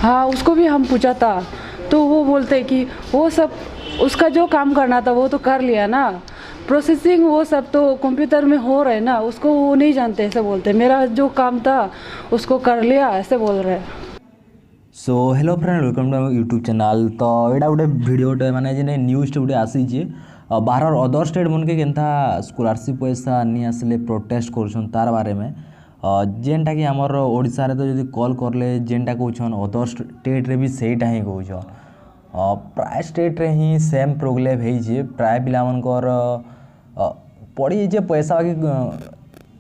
हाँ, उसको भी हम पूछा था, तो वो बोलते कि वो सब उसका जो काम करना था वो तो कर लिया ना, प्रोसेसिंग वो सब तो कंप्यूटर में हो रहा है ना, उसको वो नहीं जानते, ऐसे बोलते। मेरा जो काम था उसको कर लिया, ऐसे बोल रहे हैं। So hello friend, welcome to YouTube channel. तो यहाँ गोटे भिडियोटे माने जे न्यूज़ गोटे आसी बाहर अदर स्टेट मन के केनता स्कॉलरशिप पैसा नहीं आसले प्रोटेस्ट कर तार बारे में जेनटा कि आमर ओडिशा रे तो जदि कॉल करले जेनटा कहछन अदर स्टेट रे भी सेटा ही कहछन। प्राय स्टेट रे ही सेम प्रोब्लेम है। प्राय पिला मनकर पड़ी जे पैसा बाकी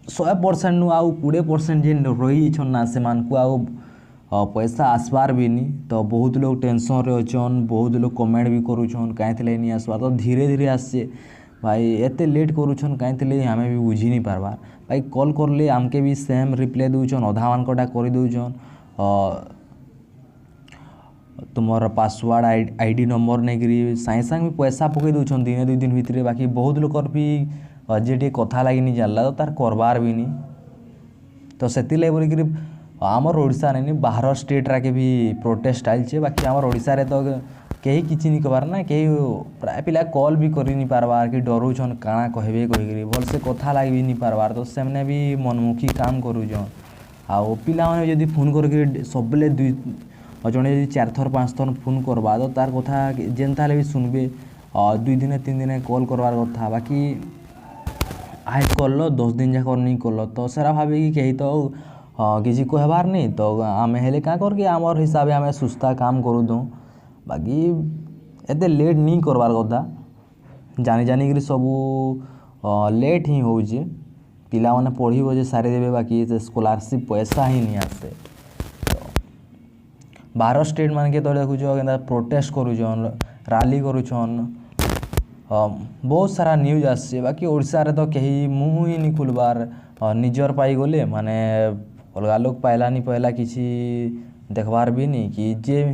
100% नु आउ 20% जेन रही छन ना से मान को आउ पैसा आसबार भी नहीं। तो बहुत लोग टेंशन रे अछन, बहुत लोग कमेंट भी करूछन कहीं नहीं आसबार। तो धीरे धीरे आसे भाई, एते लेट करूछन कहीं हमें भी बुझी नहीं पारबार। भाई कॉल करले आमके भी सेम रिप्लाई दूछन, अधा मानकटा कर दूछन तुमर पासवर्ड आईडी नंबर नहीं सागे सागे भी पैसा पकई दूछन दिने 2 दिन भितर। बाकी बहुत लोकर भी जे कथा लगी नहीं जानला तो तार करबार भी नहीं। तो से बोलिकी आमर ओडिशा नहीं बाहर स्टेट राके भी प्रोटेस्ट आइल। बाकी आमर ओडिशा रे तो कहीं किसी नहीं कबार ना, कहीं प्राय पिला कॉल भी कर नहीं पारबार कि डरुछन काଣା कहबे कहीकि भल से कथा लग भी नहीं पारबार। तो सेमने भी मनमुखी काम करूछन। आउ पिला माने जदि फोन करके सबले जड़े जब 4 थर 5 थर फोन करवा तो तार कथा जेनता भी सुनबे। 2 दिन 3 दिन कॉल करवार कथा, बाकी आज कल 10 दिन जाक नहीं कल तो सेरा भावे कि कहीं तो किसी कहबार नहीं। तो आमे हेले क्या करके आमर हिसाब से आम सुस्ता काम करू दूँ। बाकी एते लेट नहीं करवार कथा, जानी जानिक सबू लेट ही हो पिला माने पढ़ी बजे सारी देवे, बाकी स्कॉलरशिप पैसा ही नहीं आसे। बाहर स्टेट मान के तो देखुच के प्रोटेस्ट करूछन, रैली करूछन, बहुत सारा न्यूज आसे। बाकी ओडिशा रे तो कहीं मुँह ही नहीं खुलबार। निजर पाई गले माने अलगा लोग पाइला नहीं पहला किसी देखबार भी नहीं कि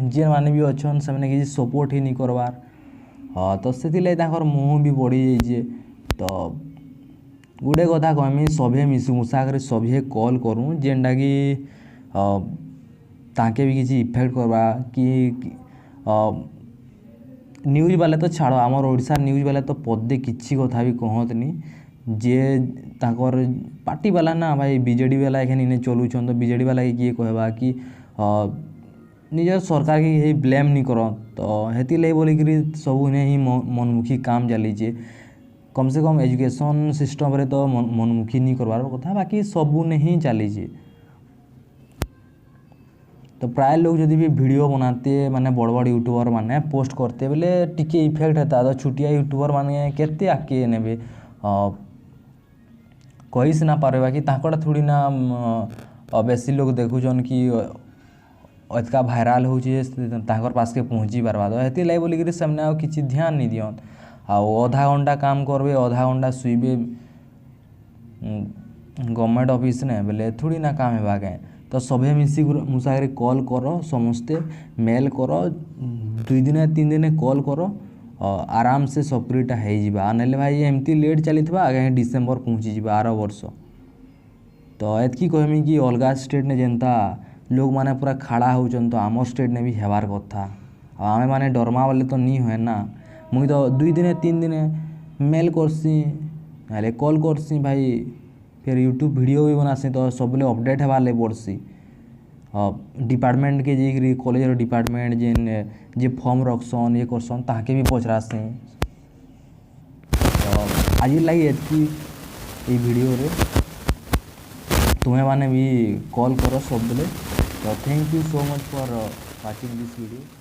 जे माने भी अच्छन से किसी सपोर्ट ही नहीं करबार। तो से मुँह भी बढ़ी जाइए। तो गुड़े कथा कहमी सभे मिशा कर सभे कॉल करूँ जेनटा कि ताके भी किसी इफेक्ट करवा कि न्यूज वाले तो छाड़ आमर ओडिशा न्यूज वाले तो पदे किसी कथा भी कहतनी जे ताकर पार्टी वाला ना भाई बीजेडी वाला एखे इन्हें चलुछन। तो बीजेडी वाला के किए कहबा कि निजर सरकार के ब्लेम नहीं कर। तो हेती लगे बोलिक सब इन्हें ही मनमुखी काम चलीचे। कम से कम एजुकेशन सिस्टम रे तो मनमुखी नहीं करवार कथा, बाकी सबू ने ही चलीचे। तो प्राय लोग जदि भी वीडियो बनाते माने बड़ बड़ यूट्यूबर माने पोस्ट करते बोले टिके इफेक्ट होता। तो छुटिया यूट्यूबर माने केते आके नेबे कही से ना पारे, बाकी ताकड़ा थोड़ी ना बेसी लोग देखुछन कि अतका भाइराल होचे ताकर पास के पहुँची पारबा। तो हेती लाई बोलिक सामने आ किसी ध्यान नहीं दियन। आधा घंटा काम करबे, आधा घंटा शुइबे गवर्नमेंट ऑफिस ने बोले थोड़ी ना काम है बागे। तो सभे मिसी मुसागर कॉल करो, समस्ते मेल करो, 2 दिन 3 दिन कॉल करो, आराम से सपरीटा हो ना भाई एमती लेट चली आगे डिसेम्बर पहुँची जा आर वर्ष। तो एतकी कहमी कि अलग स्टेट ने जेनता लोग माने पूरा खड़ा होचन तो आम स्टेट ने भी हेबार कथा। आमे माने डरमा वाले तो नहीं हुए ना। मुई तो 2 दिन 3 दिन मेल करसी ना कॉल करसी भाई, फिर यूट्यूब वीडियो भी बनासी। तो सब अपडेट हेबार ले पड़सी। डिपार्टमेंट के जी कॉलेज डिपार्टमेंट जेन जे फॉर्म रखसन ये करसन ताके भी पचरासी। तो आज लगी एतकी वीडियो रे तुम्हें माने भी कॉल करो सब बेले। तो thank you so much for watching this video.